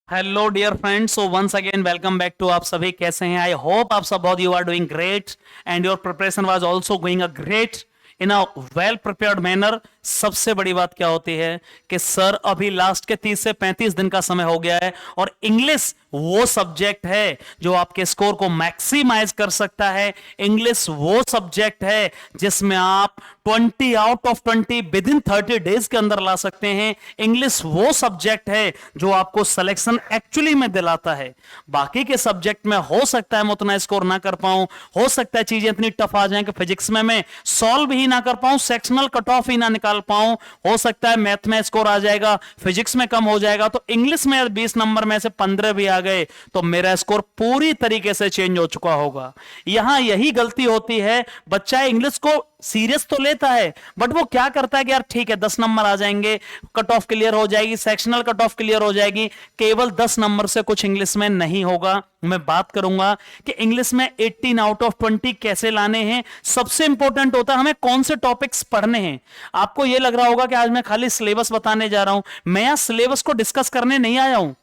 Hello dear friends, so once again welcome back to. आप सभी कैसे हैं? आई होप आप सब बहुत you are doing great and your preparation was also going a great in a well prepared manner. सबसे बड़ी बात क्या होती है कि सर अभी लास्ट के 30 से 35 दिन का समय हो गया है और इंग्लिश वो सब्जेक्ट है जो आपके स्कोर को मैक्सिमाइज कर सकता है। इंग्लिश वो सब्जेक्ट है जिसमें आप 20 out of 20 with in 30 days के अंदर ला सकते हैं। इंग्लिश वो सब्जेक्ट है जो आपको सिलेक्शन एक्चुअली में दिलाता है। बाकी के सब्जेक्ट में हो सकता है मैं उतना स्कोर ना कर पाऊं, हो सकता है चीजें इतनी टफ आ जाएं कि फिजिक्स में मैं सॉल्व ही ना कर पाऊं, सेक्शनल कट ऑफ ही ना निकाल पाऊं, हो सकता है मैथ में स्कोर आ जाएगा, फिजिक्स में कम हो जाएगा, तो इंग्लिश में 20 नंबर में से 15 भी आ गए तो मेरा स्कोर पूरी तरीके से चेंज हो चुका होगा। यहां यही गलती होती है, बच्चा इंग्लिश को सीरियस तो लेता है बट वो क्या करता है कि यार ठीक है 10 नंबर आ जाएंगे, कट ऑफ क्लियर हो जाएगी, सेक्शनल कट ऑफ क्लियर हो जाएगी, केवल 10 नंबर से कुछ इंग्लिश में नहीं होगा। मैं बात करूंगा कि इंग्लिश में 18 आउट ऑफ 20 कैसे लाने हैं। सबसे इंपॉर्टेंट होता है हमें कौन से टॉपिक्स पढ़ने हैं। आपको यह लग रहा होगा कि आज मैं खाली सिलेबस बताने जा रहा हूं, मैं यहां सिलेबस को डिस्कस करने नहीं आया हूं,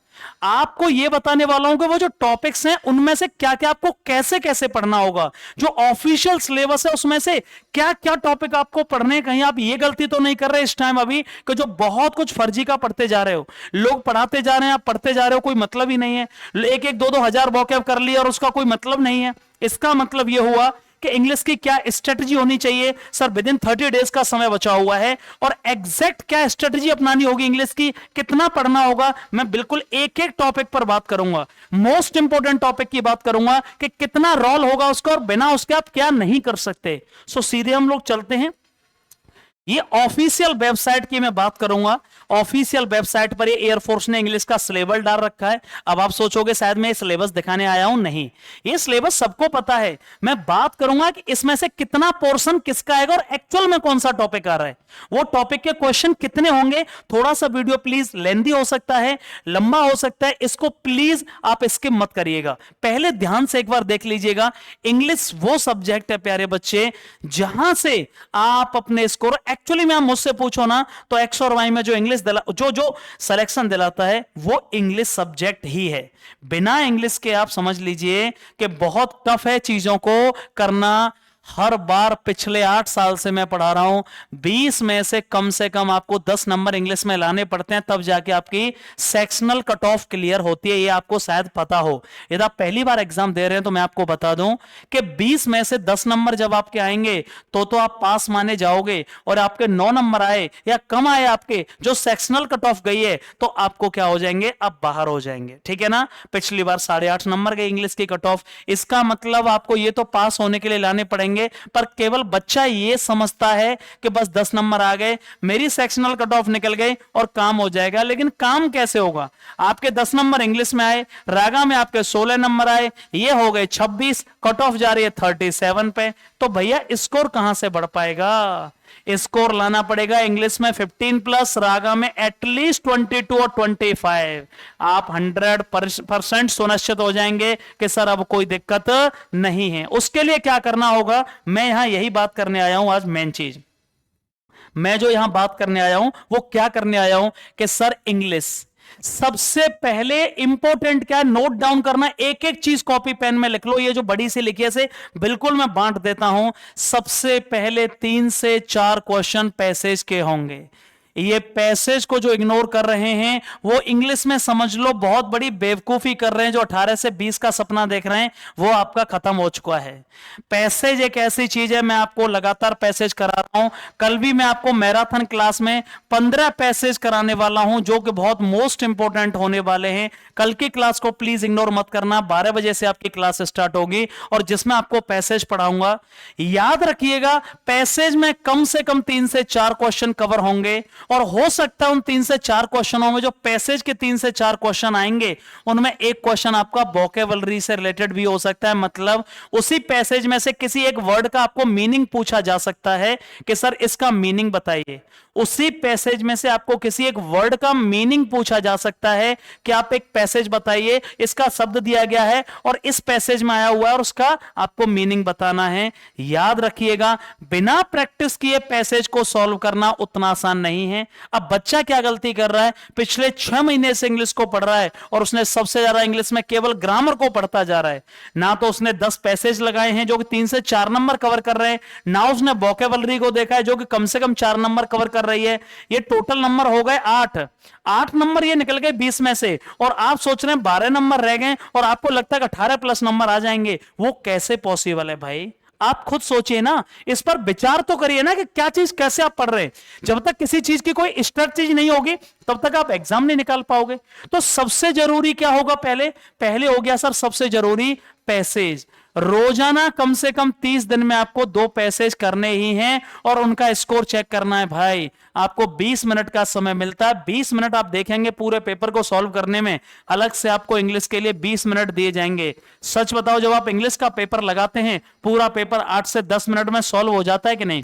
आपको यह बताने वाला हूं कि वो जो टॉपिक्स हैं उनमें से क्या क्या आपको कैसे कैसे पढ़ना होगा। जो ऑफिशियल सिलेबस है उसमें से क्या क्या टॉपिक आपको पढ़ने, कहीं आप ये गलती तो नहीं कर रहे इस टाइम अभी कि जो बहुत कुछ फर्जी का पढ़ते जा रहे हो। लोग पढ़ाते जा रहे हैं, आप पढ़ते जा रहे हो, कोई मतलब ही नहीं है। एक एक दो दो हजार वोकैब कर लिया और उसका कोई मतलब नहीं है। इसका मतलब यह हुआ कि इंग्लिश की क्या स्ट्रेटजी होनी चाहिए। सर विद इन 30 डेज का समय बचा हुआ है और एग्जैक्ट क्या स्ट्रेटजी अपनानी होगी, इंग्लिश की कितना पढ़ना होगा, मैं बिल्कुल एक एक टॉपिक पर बात करूंगा। मोस्ट इंपॉर्टेंट टॉपिक की बात करूंगा कि कितना रोल होगा उसका और बिना उसके आप क्या नहीं कर सकते। सो सीधे हम लोग चलते हैं। ये ऑफिशियल वेबसाइट की मैं बात करूंगा। ऑफिशियल वेबसाइट पर ये एयरफोर्स ने इंग्लिश का सिलेबस डाल रखा है। अब आप सोचोगे शायद मैं सिलेबस दिखाने आया हूं, नहीं, ये सिलेबस सबको पता है। मैं बात करूंगा कि इसमें से कितना पोर्शन किसका आएगा और एक्चुअल में कौन सा टॉपिक आ रहा है, वो टॉपिक के क्वेश्चन कितने होंगे। थोड़ा सा वीडियो प्लीज लेंदी हो सकता है, लंबा हो सकता है, इसको प्लीज आप स्किप मत करिएगा, पहले ध्यान से एक बार देख लीजिएगा। इंग्लिश वो सब्जेक्ट है प्यारे बच्चे जहां से आप अपने स्कोर, एक्चुअली में आप मुझसे पूछो ना तो एक्स और वाई में जो इंग्लिश जो जो सिलेक्शन दिलाता है वो इंग्लिश सब्जेक्ट ही है। बिना इंग्लिश के आप समझ लीजिए कि बहुत टफ है चीजों को करना। हर बार पिछले 8 साल से मैं पढ़ा रहा हूं, 20 में से कम आपको 10 नंबर इंग्लिश में लाने पड़ते हैं, तब जाके आपकी सेक्शनल कट ऑफ क्लियर होती है। ये आपको शायद पता हो, यदि आप पहली बार एग्जाम दे रहे हैं तो मैं आपको बता दूं कि 20 में से 10 नंबर जब आपके आएंगे तो आप पास माने जाओगे, और आपके 9 नंबर आए या कम आए आपके जो सेक्शनल कट ऑफ गई है तो आपको क्या हो जाएंगे, आप बाहर हो जाएंगे। ठीक है ना, पिछली बार 8.5 नंबर गए इंग्लिश की कट ऑफ, इसका मतलब आपको ये तो पास होने के लिए लाने पड़ेंगे, पर केवल बच्चा ये समझता है कि बस 10 नंबर आ गए, मेरी सेक्शनल कट ऑफ निकल गई और काम हो जाएगा। लेकिन काम कैसे होगा, आपके 10 नंबर इंग्लिश में आए, रागा में आपके 16 नंबर आए, ये हो गए 26, कट ऑफ जा रही है 37 पे, तो भैया स्कोर कहां से बढ़ पाएगा। स्कोर लाना पड़ेगा इंग्लिश में 15 प्लस, रागा में एटलीस्ट 22 और 25। आप 100% सुनिश्चित हो जाएंगे कि सर अब कोई दिक्कत नहीं है। उसके लिए क्या करना होगा, मैं यहां यही बात करने आया हूं। आज मेन चीज मैं जो यहां बात करने आया हूं वो क्या करने आया हूं कि सर इंग्लिश सबसे पहले इंपॉर्टेंट क्या है, नोट डाउन करना, एक एक चीज कॉपी पेन में लिख लो। ये जो बड़ी सी लिखी है से बिल्कुल मैं बांट देता हूं। सबसे पहले 3 से 4 क्वेश्चन पैसेज के होंगे। ये पैसेज को जो इग्नोर कर रहे हैं वो इंग्लिश में समझ लो बहुत बड़ी बेवकूफी कर रहे हैं। जो 18 से 20 का सपना देख रहे हैं वो आपका खत्म हो चुका है। पैसेज एक ऐसी चीज है, मैं आपको लगातार पैसेज करा रहा हूं। कल भी मैं आपको मैराथन क्लास में 15 पैसेज कराने वाला हूं जो कि बहुत मोस्ट इंपॉर्टेंट होने वाले हैं। कल की क्लास को प्लीज इग्नोर मत करना, 12 बजे से आपकी क्लास स्टार्ट होगी और जिसमें आपको पैसेज पढ़ाऊंगा। याद रखिएगा पैसेज में कम से कम 3 से 4 क्वेश्चन कवर होंगे और हो सकता है उन 3 से 4 क्वेश्चनों में जो पैसेज के 3 से 4 क्वेश्चन आएंगे उनमें एक क्वेश्चन आपका वोकैबुलरी से रिलेटेड भी हो सकता है। मतलब उसी पैसेज में से किसी एक वर्ड का आपको मीनिंग पूछा जा सकता है कि सर इसका मीनिंग बताइए। उसी पैसेज में से आपको किसी एक वर्ड का मीनिंग पूछा जा सकता है कि आप एक पैसेज बताइए, इसका शब्द दिया गया है और इस पैसेज में आया हुआ है और उसका आपको मीनिंग बताना है। याद रखिएगा, बिना प्रैक्टिस किए पैसेज को सॉल्व करना उतना आसान नहीं है। अब बच्चा क्या गलती कर रहा है, पिछले 6 महीने से इंग्लिश को पढ़ रहा है और उसने सबसे ज्यादा इंग्लिश में केवल ग्रामर को पढ़ता जा रहा है। ना तो उसने 10 पैसेज लगाए हैं जो कि 3 से 4 नंबर कवर कर रहे हैं, ना उसने वोकैबुलरी को देखा है जो कि कम से कम 4 नंबर कवर कर रही है। ये टोटल नंबर हो गए 8 नंबर ये निकल गए 20 में से, और आप सोच रहे हैं 12 नंबर रह गए और आपको लगता है कि 18 प्लस नंबर आ जाएंगे। वो कैसे पॉसिबल है भाई? आप खुद सोचिए ना, इस पर विचार तो करिए ना कि क्या चीज कैसे आप पढ़ रहे हैं। जब तक किसी चीज की कोई स्ट्रेटजी नहीं होगी तब तक आप एग्जाम नहीं निकाल पाओगे। तो सबसे जरूरी क्या होगा? पहले हो गया सर सबसे जरूरी पैसेज। रोजाना कम से कम 30 दिन में आपको 2 पैसेज करने ही हैं और उनका स्कोर चेक करना है। भाई आपको 20 मिनट का समय मिलता है, 20 मिनट आप देखेंगे पूरे पेपर को सॉल्व करने में। अलग से आपको इंग्लिश के लिए 20 मिनट दिए जाएंगे। सच बताओ, जब आप इंग्लिश का पेपर लगाते हैं पूरा पेपर 8 से 10 मिनट में सॉल्व हो जाता है कि नहीं?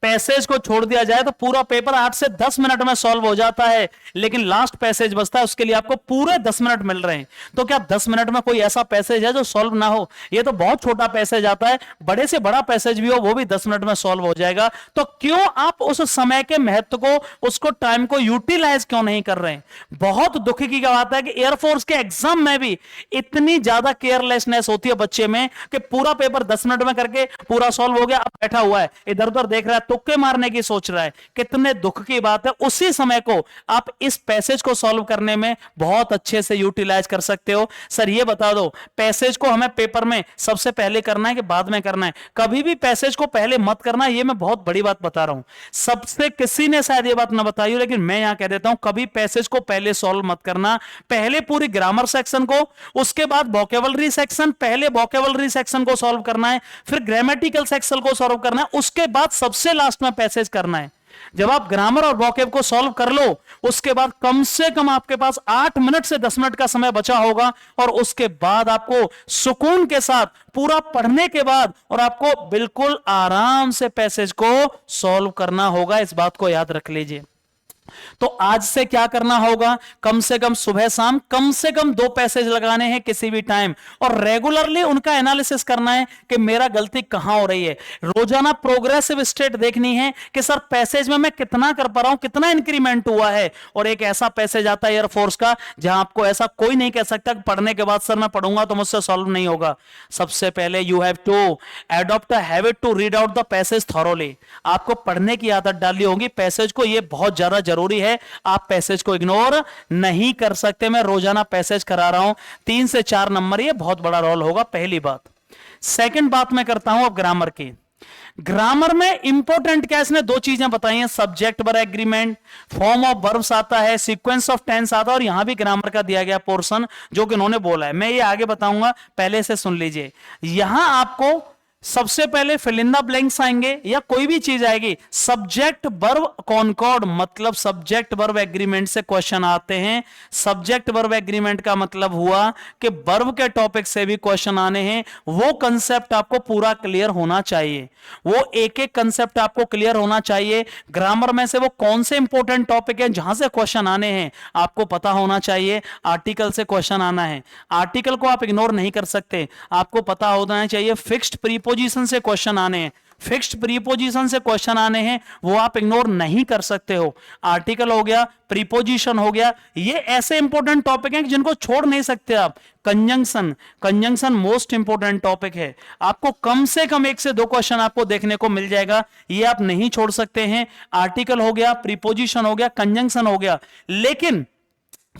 पैसेज को छोड़ दिया जाए तो पूरा पेपर 8 से 10 मिनट में सॉल्व हो जाता है, लेकिन लास्ट पैसेज बचता है, उसके लिए आपको पूरे 10 मिनट मिल रहे हैं। तो क्या 10 मिनट में कोई ऐसा पैसेज है जो सॉल्व ना हो? ये तो बहुत छोटा पैसेज आता है, बड़े से बड़ा पैसेज भी हो वो भी 10 मिनट में सॉल्व हो जाएगा। तो क्यों आप उस समय के महत्व को, उसको टाइम को यूटिलाइज क्यों नहीं कर रहे हैं? बहुत दुख की बात है कि एयरफोर्स के एग्जाम में भी इतनी ज्यादा केयरलेसनेस होती है बच्चे में कि पूरा पेपर 10 मिनट में करके पूरा सॉल्व हो गया, अब बैठा हुआ है इधर उधर देख रहा है, तुक्के मारने की सोच रहा है। कितने दुख की बात है। उसी समय को आप इस पैसेज को सॉल्व करने में बहुत अच्छे से यूटिलाइज कर सकते हो। सर ये बता दो, पैसेज को हमें पेपर में सबसे पहले करना है कि बाद में करना है? कभी भी पैसेज को पहले मत करना। ये मैं बहुत बड़ी बात बता रहा हूं, सबसे किसी ने शायद ये बात ना बताई हो, लेकिन मैं यहां कह देता हूं, कभी पैसेज को पहले सॉल्व मत करना। पहले पूरी ग्रामर सेक्शन को, उसके बाद वोकैबुलरी सेक्शन, पहले वोकैबुलरी सेक्शन को सॉल्व करना है, फिर ग्रामेटिकल सेक्शन को सॉल्व करना है, उसके बाद सबसे लास्ट में पैसेज करना है। जब आप ग्रामर और वोकैब को सॉल्व कर लो, उसके बाद कम से कम आपके पास 8 मिनट से 10 मिनट का समय बचा होगा, और उसके बाद आपको सुकून के साथ पूरा पढ़ने के बाद और आपको बिल्कुल आराम से पैसेज को सॉल्व करना होगा। इस बात को याद रख लीजिए। तो आज से क्या करना होगा? कम से कम सुबह शाम कम से कम 2 पैसेज लगाने हैं किसी भी टाइम, और रेगुलरली उनका एनालिसिस करना है कि मेरा गलती कहां हो रही है। रोजाना प्रोग्रेसिव स्टेट देखनी है कि सर पैसेज में मैं कितना कर पा रहा हूं, कितना इंक्रीमेंट हुआ है। और एक ऐसा पैसेज आता है एयरफोर्स का जहां आपको ऐसा कोई नहीं कह सकता कि पढ़ने के बाद सर मैं पढ़ूंगा तो मुझसे सॉल्व नहीं होगा। सबसे पहले you have to adopt a habit to read out the passage thoroughly. आपको पढ़ने की आदत डालनी होगी पैसेज को, यह बहुत ज्यादा जरूरी है। आप पैसेज को इग्नोर नहीं कर सकते। मैं रोजाना पैसेज करा रहा हूं, 3 से 4 नंबर, ये बहुत बड़ा रोल होगा। पहली बात। सेकंड बात मैं करता हूं अब ग्रामर की। ग्रामर में इंपॉर्टेंट क्या, इसने 2 चीजें बताई हैं, subject verb agreement, form of verbs आता है, सीक्वेंस ऑफ टेंस आता है, और यहां भी ग्रामर का दिया गया पोर्शन जो कि उन्होंने बोला है। मैं ये आगे बताऊंगा, पहले से सुन लीजिए। यहां आपको सबसे पहले फिल इन द ब्लैंक्स आएंगे या कोई भी चीज आएगी, सब्जेक्ट वर्ब कॉनकॉर्ड, मतलब सब्जेक्ट वर्ब एग्रीमेंट से क्वेश्चन आते हैं। सब्जेक्ट वर्ब एग्रीमेंट का मतलब हुआ कि वर्ब के टॉपिक से भी क्वेश्चन आने हैं। वो कंसेप्ट आपको पूरा क्लियर होना चाहिए, वो एक एक कंसेप्ट आपको क्लियर होना चाहिए। ग्रामर में से वो कौन से इंपॉर्टेंट टॉपिक है जहां से क्वेश्चन आने हैं आपको पता होना चाहिए। आर्टिकल से क्वेश्चन आना है, आर्टिकल को आप इग्नोर नहीं कर सकते, आपको पता होना चाहिए। फिक्स्ड प्रीपोजिशन से क्वेश्चन आने हैं, फिक्स्ड प्रीपोजिशन से क्वेश्चन आने हैं, वो आप इग्नोर नहीं कर सकते हो। आर्टिकल हो गया, प्रीपोजिशन हो गया, ये ऐसे इंपॉर्टेंट टॉपिक हैं जिनको छोड़ नहीं सकते आप। Conjunction, conjunction most important topic है, आपको कम से कम 1 से 2 क्वेश्चन आपको देखने को मिल जाएगा, ये आप नहीं छोड़ सकते हैं। आर्टिकल हो गया, प्रीपोजिशन हो गया, कंजंक्शन हो गया। लेकिन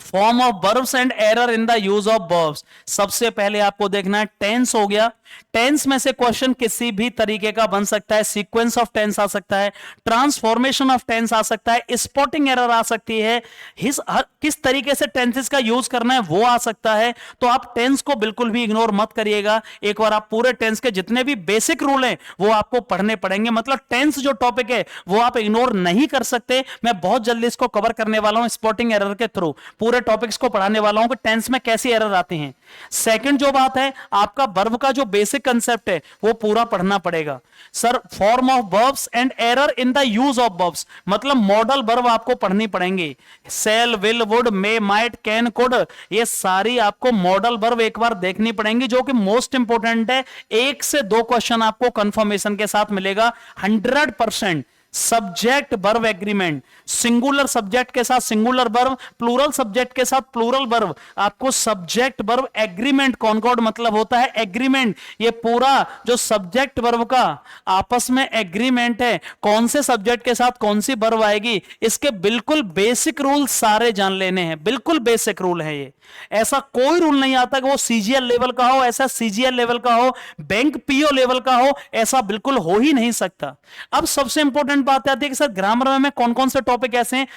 form of verbs and error in the use of verbs, सबसे पहले आपको देखना है टेंस हो गया। टेंस में से क्वेश्चन किसी भी तरीके का बन सकता है, सीक्वेंस ऑफ टेंस आ सकता है, ट्रांसफॉर्मेशन ऑफ टेंस आ सकता है, स्पॉटिंग एरर आ सकती है, किस तरीके से टेंसेस का यूज करना है वो आ सकता है। तो आप टेंस को बिल्कुल भी इग्नोर मत करिएगा। एक बार आप पूरे टेंस के जितने भी बेसिक रूल हैं वो आपको पढ़ने पड़ेंगे, मतलब टेंस जो टॉपिक है वो आप इग्नोर नहीं कर सकते। मैं बहुत जल्दी इसको कवर करने वाला हूं स्पॉटिंग एरर के थ्रू, पूरे टॉपिक्स को पढ़ाने वाला हूं कि टेंस में कैसी एरर आती हैं। सेकंड जो बात है, आपका वर्ब का जो बेसिक कंसेप्ट है वो पूरा पढ़ना पड़ेगा। Sir form of verbs and error in the use of verbs, मतलब मॉडल वर्ब आपको पढ़नी पड़ेंगे। Shall, will, would, may, might, can, could, ये सारी आपको मॉडल वर्ब एक बार देखनी पड़ेंगी, जो कि मोस्ट इंपोर्टेंट है। 1 से 2 क्वेश्चन आपको कंफर्मेशन के साथ मिलेगा 100%। Subject verb agreement, singular subject के साथ सिंगुलर वर्ब, प्लूरल सब्जेक्ट के साथ प्लूरल वर्ब, आपको सब्जेक्ट वर्ब एग्रीमेंट, कॉनकॉर्ड मतलब होता है एग्रीमेंट। ये पूरा जो सब्जेक्ट वर्ब का आपस में एग्रीमेंट है, कौन से सब्जेक्ट के साथ कौन सी वर्ब आएगी, इसके बिल्कुल बेसिक रूल सारे जान लेने हैं। बिल्कुल बेसिक रूल है ये, ऐसा कोई रूल नहीं आता कि वो सीजीएल लेवल का हो, ऐसा सीजीएल लेवल का हो, बैंक पीओ लेवल का हो, ऐसा बिल्कुल हो ही नहीं सकता। अब सबसे इंपॉर्टेंट बात आती है कि सर ग्रामर में कौन कौन से टॉपिक ऐसे हैं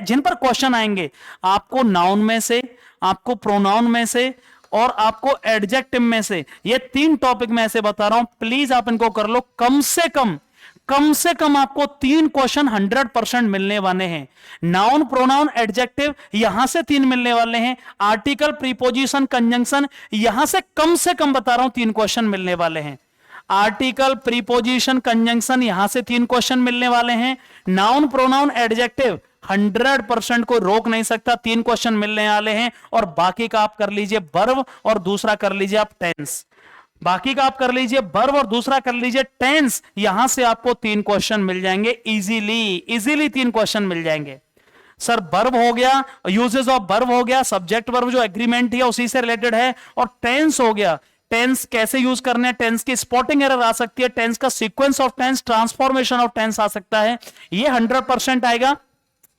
जिन पर क्वेश्चन आएंगे। आपको नाउन में से, आपको प्रोनाउन में से और आपको एडजेक्टिव में से, ये 3 टॉपिक मैं ऐसे बता रहा हूं, प्लीज आप इनको कर लो। कम से कम आपको 3 क्वेश्चन 100% मिलने वाले हैं। नाउन, प्रोनाउन, एडजेक्टिव, यहां से 3 मिलने वाले हैं। आर्टिकल, प्रीपोजिशन, कंजंक्शन, यहां से कम बता रहा हूं 3 क्वेश्चन मिलने वाले हैं। आर्टिकल, प्रीपोजिशन, कंजंक्शन, यहां से 3 क्वेश्चन मिलने वाले हैं। नाउन, प्रोनाउन, एडजेक्टिव 100% को रोक नहीं सकता, 3 क्वेश्चन मिलने वाले हैं। और बाकी का आप कर लीजिए वर्ब और दूसरा कर लीजिए आप टेंस। बाकी का आप कर लीजिए वर्ब और दूसरा कर लीजिए टेंस। यहां से आपको 3 क्वेश्चन मिल जाएंगे इजीली 3 क्वेश्चन मिल जाएंगे। सर वर्ब हो गया, यूजेस ऑफ वर्ब हो गया, सब्जेक्ट वर्ब जो एग्रीमेंट है उसी से रिलेटेड है, और टेंस हो गया। टेंस कैसे यूज करने हैं, टेंस की स्पॉटिंग एरर आ सकती है, टेंस का sequence of tense, transformation of tense आ सकता है, ये 100% आएगा।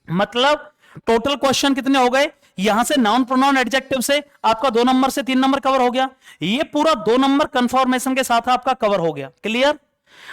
मतलब टोटल क्वेश्चन कितने हो गए, यहां से नाउन, प्रोनाउन, एडजेक्टिव से आपका 2 नंबर से 3 नंबर कवर हो गया। ये पूरा 2 नंबर कंफर्मेशन के साथ आपका कवर हो गया। क्लियर?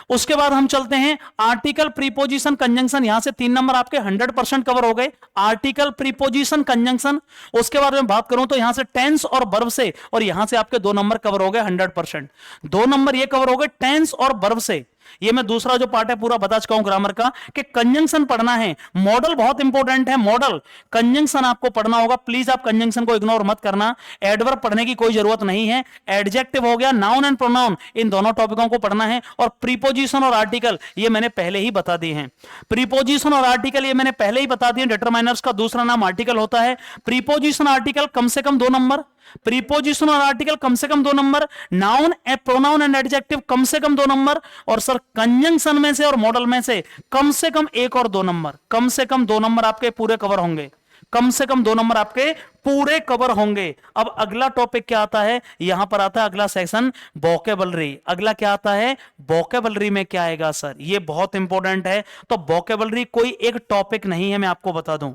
उसके बाद हम चलते हैं आर्टिकल, प्रीपोजिशन, कंजंक्शन, यहां से 3 नंबर आपके 100% कवर हो गए। Article, preposition, conjunction. उसके बाद में बात करूं तो यहां से टेंस और वर्ब से, और यहां से आपके 2 नंबर कवर हो गए 100%। 2 नंबर ये कवर हो गए टेंस और वर्ब से। ये मैं दूसरा जो पार्ट है पूरा बता चुका हूं ग्रामर का, कि कंजंक्शन पढ़ना है। मॉडल बहुत इंपॉर्टेंट है, मॉडल कंजंक्शन आपको पढ़ना होगा। प्लीज आप कंजंक्शन को इग्नोर मत करना। एडवर्ब पढ़ने की कोई जरूरत नहीं है। एडजेक्टिव हो गया, नाउन एंड प्रोनाउन, इन दोनों टॉपिकों को पढ़ना है। और प्रीपोजिशन और आर्टिकल ये मैंने पहले ही बता दिए हैं। प्रीपोजिशन और आर्टिकल ये मैंने पहले ही बता दिए। डिटरमाइनर्स का दूसरा नाम आर्टिकल होता है। प्रीपोजिशन, आर्टिकल कम से कम 2 नंबर, प्रीपोजिशन और आर्टिकल कम से कम 2 number, noun, pronoun and adjective कम से कम 2 नंबर, और सर कंजंक्शन में से और मॉडल में से कम 1 और 2 नंबर, कम से कम 2 नंबर आपके पूरे कवर होंगे। कम से कम 2 नंबर आपके पूरे कवर होंगे। अब अगला टॉपिक क्या आता है, यहां पर आता है अगला सेक्शन वोकैबुलरी। अगला क्या आता है, वोकैबुलरी में क्या आएगा सर, ये बहुत इंपॉर्टेंट है। तो वोकैबुलरी कोई एक टॉपिक नहीं है, मैं आपको बता दूं।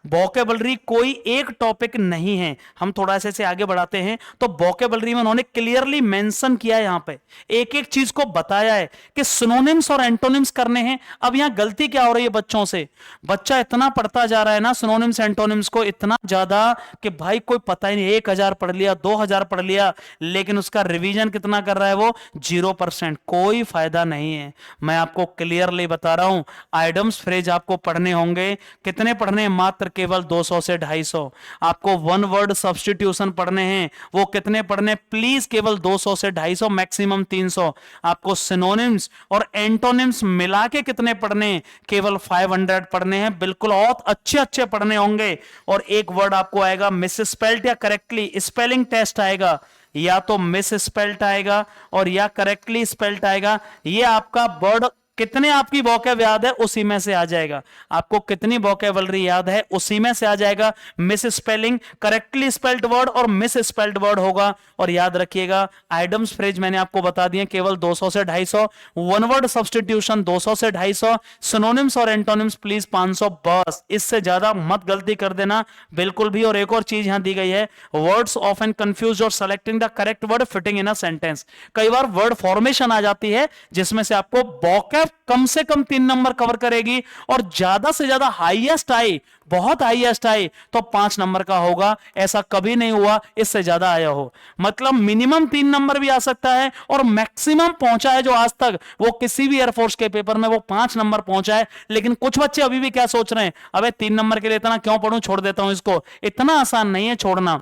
वोकैबुलरी कोई एक टॉपिक नहीं है। हम थोड़ा ऐसे आगे बढ़ाते हैं तो वोकैबुलरी में उन्होंने क्लियरली मेंशन किया है, यहां पे एक एक चीज को बताया है कि सिनोनिम्स और एंटोनिम्स करने हैं। अब यहां गलती क्या हो रही है बच्चों से, बच्चा इतना पढ़ता जा रहा है ना सिनोनिम्स एंटोनिम्स को, इतना ज्यादा कि भाई कोई पता ही नहीं, 1000 पढ़ लिया, 2000 पढ़ लिया, लेकिन उसका रिवीजन कितना कर रहा है वो 0%। कोई फायदा नहीं है। मैं आपको क्लियरली बता रहा हूं, आइडम्स फ्रेज आपको पढ़ने होंगे। कितने पढ़ने हैं, मात्र केवल 200 से 250। आपको 1 वर्ड सब्स्टिट्यूशन पढ़ने हैं, वो कितने पढ़ने, प्लीज केवल 200 से 250, मैक्सिमम 300। आपको सिनोनिम्स और एंटोनिम्स मिला के कितने पढ़ने, केवल 500 पढ़ने हैं। बिल्कुल बहुत अच्छे अच्छे पढ़ने होंगे। और एक वर्ड आपको आएगा मिस स्पेल्ड या करेक्टली स्पेलिंग टेस्ट आएगा, या तो मिस स्पेल्ड आएगा और या करेक्टली स्पेल्ड आएगा। ये आपका वर्ड कितने आपकी वोकैब याद है उसी में से आ जाएगा। आपको कितनी वोकैबुलरी याद है उसी में से आ जाएगा। Miss spelling, correctly spelled word और मिस स्पेल्ड वर्ड होगा। और याद रखिएगा आइडम्स फ्रेज मैंने आपको बता दिए केवल 200 से 250, 1 वर्ड सब्स्टिट्यूशन 200 से 250, सिनोनिम्स और एंटोनिम्स प्लीज 500, बस इससे ज्यादा मत गलती कर देना बिल्कुल भी। और एक और चीज यहां दी गई है, वर्ड्स ऑफन कंफ्यूज और selecting the correct word fitting in a sentence. कई बार वर्ड फॉर्मेशन आ जाती है जिसमें से आपको वोकैब कम से कम 3 नंबर कवर करेगी, और ज्यादा से ज्यादा हाईएस्ट आई, बहुत हाईएस्ट आई तो 5 नंबर का होगा। ऐसा कभी नहीं हुआ इससे ज्यादा आया हो। मतलब मिनिमम 3 नंबर भी आ सकता है, और मैक्सिमम पहुंचा है जो आज तक वो किसी भी एयरफोर्स के पेपर में वो 5 नंबर पहुंचा है। लेकिन कुछ बच्चे अभी भी क्या सोच रहे हैं, अबे 3 नंबर के लिए इतना क्यों पढ़ूं, छोड़ देता हूं इसको। इतना आसान नहीं है छोड़ना।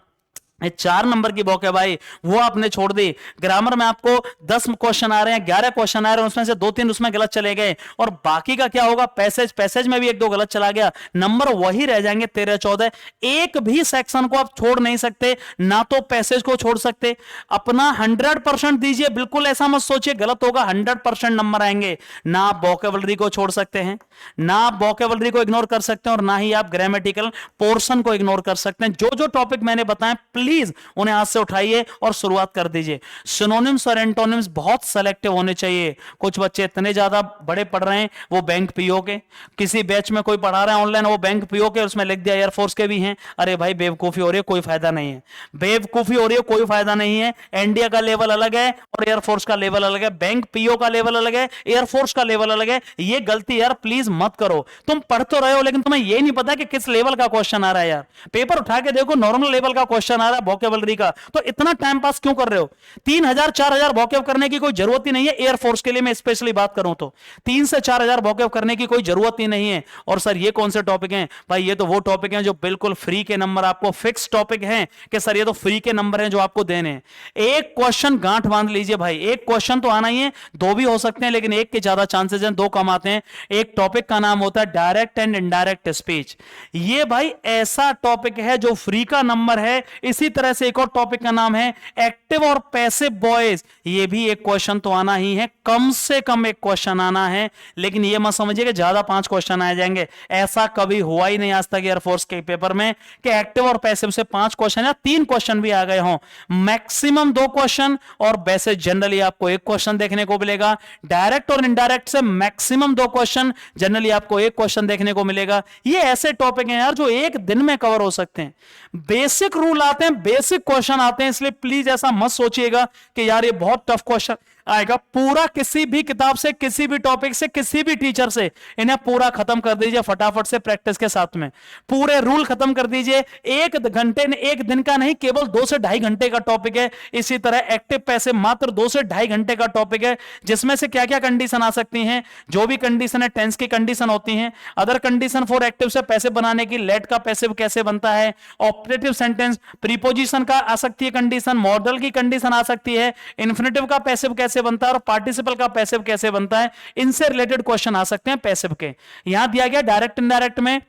ये 4 नंबर की बॉक है भाई, वो आपने छोड़ दी। ग्रामर में आपको 10 क्वेश्चन आ रहे हैं, 11 क्वेश्चन आ रहे हैं, उसमें से 2-3 उसमें गलत चले गए, और बाकी का क्या होगा, पैसेज में भी 1-2 गलत चला गया, नंबर वही रह जाएंगे 13-14। एक भी सेक्शन को आप छोड़ नहीं सकते, ना तो पैसेज को छोड़ सकते। अपना 100% दीजिए, बिल्कुल ऐसा मत सोचिए गलत होगा, 100% नंबर आएंगे। ना आप वोकैबुलरी को छोड़ सकते हैं, ना आप वोकैबुलरी को इग्नोर कर सकते हैं, और ना ही आप ग्रामेटिकल पोर्शन को इग्नोर कर सकते हैं। जो जो टॉपिक मैंने बताए प्लीज उन्हें हाथ से उठाइए और शुरुआत कर दीजिए। सिनोनिम्स और एंटोनिम्स बहुत सेलेक्टिव होने चाहिए। कुछ बच्चे इतने ज्यादा बड़े पढ़ रहे हैं, वो बैंक पीओ के, किसी बैच में कोई पढ़ा रहा है ऑनलाइन, वो बैंक पीओ के, उसमें लिख दिया एयरफोर्स के भी हैं। अरे भाई बेवकूफी हो रही है, कोई फायदा नहीं है, बेवकूफी हो रही है, कोई फायदा नहीं है। एनडीए का लेवल अलग है और एयरफोर्स का लेवल अलग है, बैंक पीओ का लेवल अलग है, एयरफोर्स का लेवल अलग है। ये गलती यार प्लीज मत करो। तुम पढ़ तो रहे हो लेकिन तुम्हें ये नहीं पता कि किस लेवल का क्वेश्चन आ रहा है। यार पेपर उठा के देखो, नॉर्मल लेवल का क्वेश्चन आ रहा है वोकैबुलरी का, तो इतना टाइम पास क्यों कर रहे हो? 3000-4000 वोकैब करने की कोई जरूरत ही नहीं है। एयरफोर्स के लिए मैं स्पेशली बात करूं तो 3 से 4000 वोकैब करने की कोई जरूरत ही नहीं है। और सर ये कौन से टॉपिक हैं? भाई ये तो वो टॉपिक हैं जो बिल्कुल फ्री के नंबर, आपको फिक्स टॉपिक हैं कि सर ये तो फ्री के नंबर हैं जो आपको देने हैं। एक क्वेश्चन गांठ बांध लीजिए भाई, एक क्वेश्चन तो आना ही है, 2 भी हो सकते हैं लेकिन एक के ज्यादा चांसेस हैं, 2 कम आते हैं। एक टॉपिक का नाम होता है डायरेक्ट एंड इनडायरेक्ट स्पीच। ये भाई ऐसा टॉपिक है जो फ्री का नंबर है। इसी तरह से एक और टॉपिक का नाम है एक्टिव और पैसिव वॉइस। ये भी एक क्वेश्चन तो आना ही है, कम से कम एक क्वेश्चन आना है। लेकिन ये मत समझिए कि ज्यादा 5 क्वेश्चन आ जाएंगे, ऐसा कभी हुआ ही नहीं आज तक एयरफोर्स के पेपर में कि एक्टिव और पैसिव से 5 क्वेश्चन या 3 क्वेश्चन भी आ गए हों। मैक्सिमम 2 क्वेश्चन, और वैसे जनरली आपको 1 क्वेश्चन देखने को मिलेगा। डायरेक्ट और इनडायरेक्ट से मैक्सिमम 2 क्वेश्चन, जनरली आपको 1 क्वेश्चन देखने को मिलेगा। ये ऐसे टॉपिक हैं यार जो एक दिन में कवर हो सकते हैं। बेसिक रूल आते हैं, बेसिक क्वेश्चन आते हैं, इसलिए प्लीज ऐसा मत सोचिएगा कि यार ये बहुत टफ क्वेश्चन आएगा। पूरा किसी भी किताब से, किसी भी टॉपिक से, किसी भी टीचर से इन्हें पूरा खत्म कर दीजिए फटाफट से प्रैक्टिस के साथ में। पूरे रूल खत्म कर दीजिए। 1 घंटे, 1 दिन का नहीं, केवल 2 से ढाई घंटे का टॉपिक है। इसी तरह एक्टिव पैसिव मात्र 2 से ढाई घंटे का टॉपिक है, जिसमें से क्या क्या कंडीशन आ सकती हैं। जो भी कंडीशन है, टेंस की कंडीशन होती हैं, अदर कंडीशन फॉर एक्टिव से पैसिव बनाने की, लेट का पैसिव कैसे बनता है, ऑपरेटिव सेंटेंस, प्रीपोजिशन का आ सकती है कंडीशन, मॉडल की कंडीशन आ सकती है, इन्फिनेटिव का पैसिव कैसे बनता है और पार्टिसिपल का पैसिव कैसे बनता है। इनसे रिलेटेड क्वेश्चन आ सकते हैं पैसिव के। यहां दिया गया डायरेक्ट इनडायरेक्ट में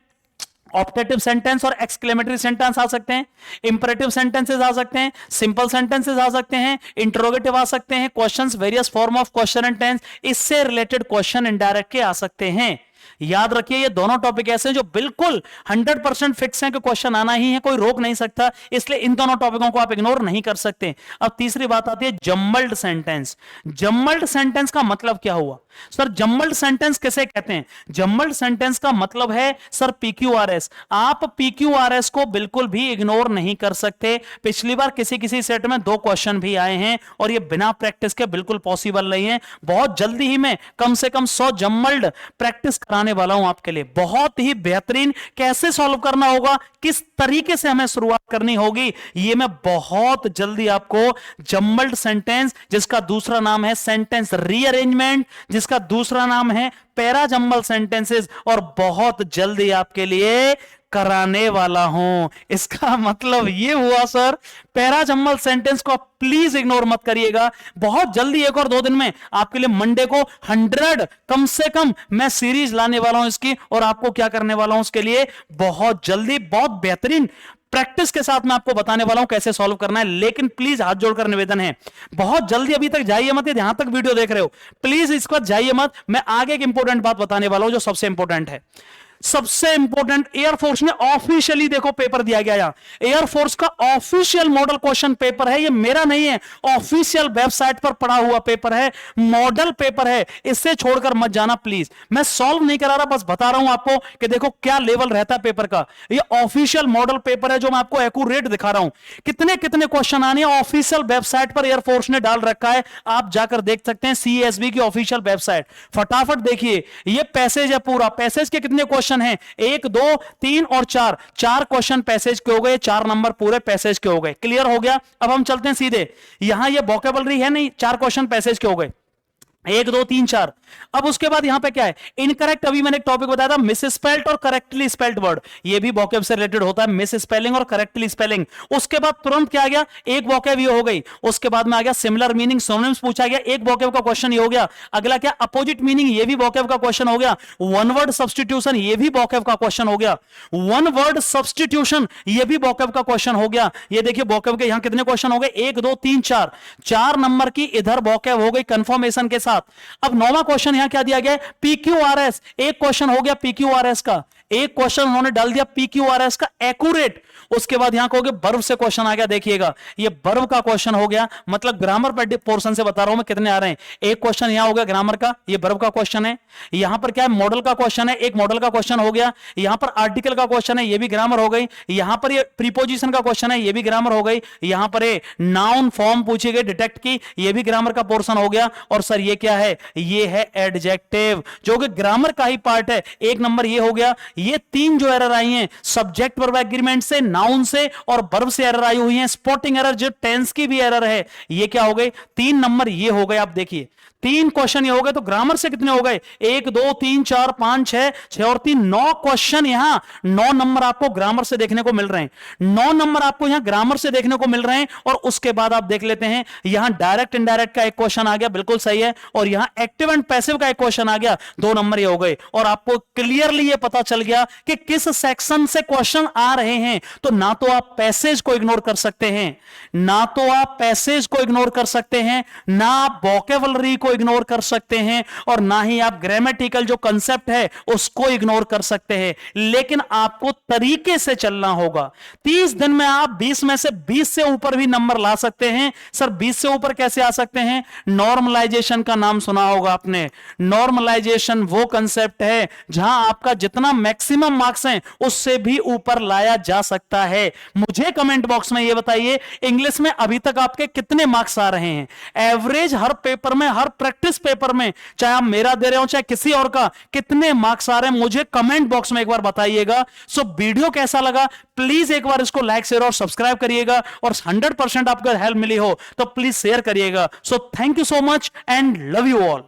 ऑप्टेटिव सेंटेंस और एक्सक्लेमेटरी सेंटेंस आ सकते हैं, इंपरेटिव सेंटेंसेस आ सकते हैं, सिंपल सेंटेंसेस आ सकते हैं, इंटरोगेटिव आ सकते हैं, questions, various form of question and tense, इससे रिलेटेड क्वेश्चन इनडायरेक्ट के आ सकते हैं। याद रखिए ये दोनों टॉपिक ऐसे हैं जो बिल्कुल 100% फिक्स हैं कि क्वेश्चन आना ही है, कोई रोक नहीं सकता, इसलिए इन दोनों टॉपिकों को आप इग्नोर नहीं कर सकते। अब तीसरी बात आती है जम्बल्ड सेंटेंस। जम्बल्ड सेंटेंस का मतलब क्या हुआ? सर जम्बल्ड सेंटेंस किसे कहते हैं? जम्बल्ड सेंटेंस का मतलब है सर पीक्यूआरएस। आप पीक्यूआरएस को बिल्कुल भी इग्नोर नहीं कर सकते। पिछली बार किसी किसी सेट में 2 क्वेश्चन भी आए हैं और ये बिना प्रैक्टिस के बिल्कुल पॉसिबल नहीं है। बहुत जल्दी ही मैं कम से कम 100 जम्बल्ड प्रैक्टिस कराने वाला हूं आपके लिए, बहुत ही बेहतरीन। कैसे सॉल्व करना होगा, किस तरीके से हमें शुरुआत करनी होगी, ये मैं बहुत जल्दी आपको जम्बल्ड सेंटेंस, जिसका दूसरा नाम है सेंटेंस रीअरेंजमेंट, जिसका दूसरा नाम है पैरा जम्बल सेंटेंसेस, और बहुत जल्दी आपके लिए कराने वाला हूं। इसका मतलब ये हुआ सर, पैरा जम्बल सेंटेंस को आप प्लीज इग्नोर मत करिएगा। बहुत जल्दी 1 और 2 दिन में आपके लिए मंडे को 100 कम से कम मैं सीरीज लाने वाला हूं इसकी, और आपको क्या करने वाला हूं उसके लिए बहुत जल्दी, बहुत बेहतरीन प्रैक्टिस के साथ मैं आपको बताने वाला हूं कैसे सॉल्व करना है। लेकिन प्लीज हाथ जोड़कर निवेदन है, बहुत जल्दी अभी तक जाइए मत, यहां तक वीडियो देख रहे हो प्लीज इसके बाद जाइए मत। मैं आगे एक इंपॉर्टेंट बात बताने वाला हूं जो सबसे इंपॉर्टेंट है। सबसे इंपॉर्टेंट, एयरफोर्स ने ऑफिशियली देखो पेपर दिया गया है, एयरफोर्स का ऑफिशियल मॉडल क्वेश्चन पेपर है, ये मेरा नहीं है, ऑफिशियल वेबसाइट पर पड़ा हुआ पेपर है, मॉडल पेपर है, इससे छोड़कर मत जाना प्लीज। मैं सॉल्व नहीं करा रहा, बस बता रहा हूं आपको कि देखो क्या लेवल रहता है पेपर का। ये ऑफिशियल मॉडल पेपर है जो मैं आपको एक्यूरेट दिखा रहा हूं, कितने कितने क्वेश्चन आने ऑफिशियल वेबसाइट पर एयरफोर्स ने डाल रखा है, आप जाकर देख सकते हैं सीएसबी की ऑफिशियल वेबसाइट। फटाफट देखिए, ये पैसेज है पूरा, पैसेज के कितने क्वेश्चन हैं, 1 2 3 और 4, 4 क्वेश्चन पैसेज के हो गए, 4 नंबर पूरे पैसेज के हो गए। क्लियर हो गया? अब हम चलते हैं सीधे, यहां ये वोकैबुलरी है नहीं, 4 क्वेश्चन पैसेज के हो गए। एक दो तीन चार। अब उसके बाद यहां पे क्या है, इनकरेक्ट। अभी मैंने एक टॉपिक बताया था मिस स्पेल्ड और करेक्टली स्पेल्ड वर्ड, ये भी वोकैब से रिलेटेड होता है, मिस स्पेलिंग और करेक्टली स्पेलिंग। उसके बाद तुरंत क्या आ गया, एक वोकैब ये हो गई। उसके बाद में आ गया सिमिलर मीनिंग, सिनोनिम्स पूछा गया, एक वोकैब का क्वेश्चन ये हो गया। अगला क्या, अपोजिट मीनिंग, ये भी वोकैब का क्वेश्चन हो गया। वन वर्ड सब्स्टिट्यूशन, ये भी वोकैब का क्वेश्चन हो गया। वन वर्ड सब्स्टिट्यूशन, ये भी वोकैब का क्वेश्चन हो गया। ये देखिए वोकैब के यहां कितने क्वेश्चन हो गए, एक दो तीन चार, 4 नंबर की इधर वोकैब हो गई कंफर्मेशन के साथ। अब नौवां क्वेश्चन यहां क्या दिया गया है, पीक्यूआरएस। एक क्वेश्चन हो गया पीक्यूआरएस का, एक क्वेश्चन उन्होंने डाल दिया पीक्यूआरएस का एक्यूरेट। उसके बाद यहां कहोगे वर्ब से क्वेश्चन आ गया, देखिएगा ये वर्ब का क्वेश्चन हो गया, मतलब ग्रामर पोर्शन से बता रहा हूं मैं कितने आ रहे हैं। एक क्वेश्चन यहां हो गया ग्रामर का, ये वर्ब का क्वेश्चन है। यहां पर क्या है, मॉडल का क्वेश्चन है, एक मॉडल का क्वेश्चन हो गया। यहां पर आर्टिकल का क्वेश्चन है, ये भी ग्रामर हो गई। यहां पर ये प्रीपोजिशन का क्वेश्चन है, ये भी ग्रामर हो गई। यहां पर ये नाउन फॉर्म पूछी गई डिटेक्ट की, ये भी ग्रामर का पोर्शन हो गया। और सर ये क्या है, ये है एडजेक्टिव, जो कि ग्रामर का ही पार्ट है। एक नंबर ये हो गया। ये 3 जो एरर आई हैं, सब्जेक्ट वर्ब एग्रीमेंट से, नाउन से और वर्ब से एरर आई हुई है। स्पॉटिंग एरर, जो टेंस की भी एरर है, ये क्या हो गई, 3 नंबर ये हो गए। आप देखिए 3 क्वेश्चन ये हो गए, तो ग्रामर से कितने हो गए, 1 2 3 4 5 6, 6 और 3 9 क्वेश्चन। यहां 9 नंबर आपको ग्रामर से देखने को मिल रहे हैं, 9 नंबर आपको यहां ग्रामर से देखने को मिल रहे हैं। और उसके बाद आप देख लेते हैं, यहां डायरेक्ट इनडायरेक्ट का एक क्वेश्चन आ गया, बिल्कुल सही है। और यहां एक्टिव एंड पैसिव का एक क्वेश्चन आ गया, 2 नंबर ये हो गए। और आपको क्लियरली ये पता चल गया कि किस सेक्शन से क्वेश्चन आ रहे हैं। तो ना तो आप पैसेज को इग्नोर कर सकते हैं, ना तो आप पैसेज को इग्नोर कर सकते हैं, ना आप वोकैबुलरी को इग्नोर कर सकते हैं, और ना ही आप ग्रामेटिकल जो कंसेप्ट है उसको इग्नोर कर सकते हैं। लेकिन आपको तरीके से चलना होगा। 30 दिन में आप 20 में से 20 से ऊपर भी नंबर ला सकते हैं। सर 20 से ऊपर कैसे आ सकते हैं, नॉर्मलाइजेशन का नाम सुना होगा आपने। नॉर्मलाइजेशन वो कंसेप्ट है जहां आपका जितना मैक्सिमम मार्क्स हैं उससे भी ऊपर लाया जा सकता है। मुझे कमेंट बॉक्स में यह बताइए, इंग्लिश में अभी तक आपके कितने मार्क्स आ रहे हैं, एवरेज हर पेपर में, हर प्रैक्टिस पेपर में, चाहे आप मेरा दे रहे हो चाहे किसी और का, कितने मार्क्स आ रहे हैं मुझे कमेंट बॉक्स में एक बार बताइएगा। सो वीडियो कैसा लगा, प्लीज एक बार इसको लाइक शेयर और सब्सक्राइब करिएगा। और 100% आपको हेल्प मिली हो तो प्लीज शेयर करिएगा। So thank you so much and love you all.